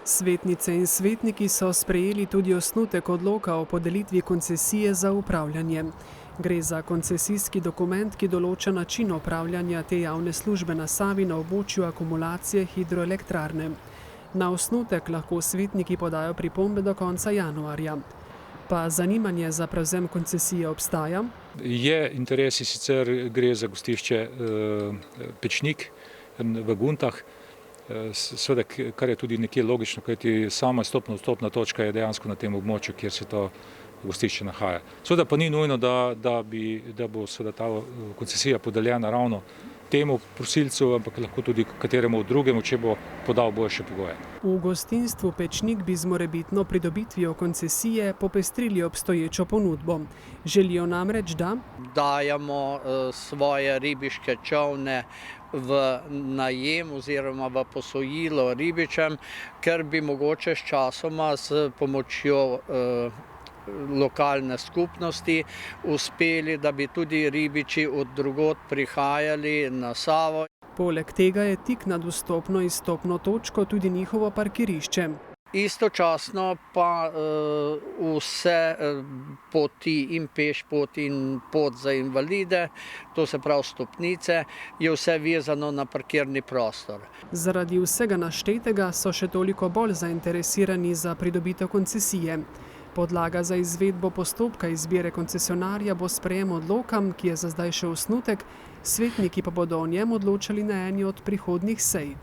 Svetnice in svetniki so sprejeli tudi osnutek odloka o podelitvi koncesije za upravljanje. Gre za koncesijski dokument, ki določa način upravljanja te javne službe na Savi na območju akumulacije hidroelektrarne. Na osnutek lahko svetniki podajo pripombe do konca januarja. Pa zanimanje za prevzem koncesije obstaja? Je interes, sicer gre za gostišče Pečnik v Guntah, seveda, kar je tudi nekje logično, kajti sama vstopna točka je dejansko na tem območju, kjer se to gostišče nahaja. Seveda pa ni nujno, da bo seveda ta koncesija podeljena ravno temu prosilcu, ampak lahko tudi kateremu drugemu, če bo podal boljše pogoje. V gostinstvu Pečnik bi z morebitno pridobitvijo koncesije popestrili obstoječo ponudbo. Želijo namreč, da dajemo svoje ribiške čolne v najem oziroma v posojilo ribičem, ker bi mogoče sčasoma s pomočjo lokalne skupnosti uspeli, da bi tudi ribiči od drugod prihajali na Savo. Poleg tega je tik nad vstopno in izstopno točko tudi njihovo parkirišče. Istočasno pa vse poti in pešpot in pot za invalide, to se pravi stopnice, je vse vezano na parkirni prostor. Zaradi vsega naštetega so še toliko bolj zainteresirani za pridobitev koncesije. Podlaga za izvedbo postopka izbire koncesionarja bo sprejem odloka, ki je za zdaj še osnutek, svetniki pa bodo o njem odločali na eni od prihodnjih sej.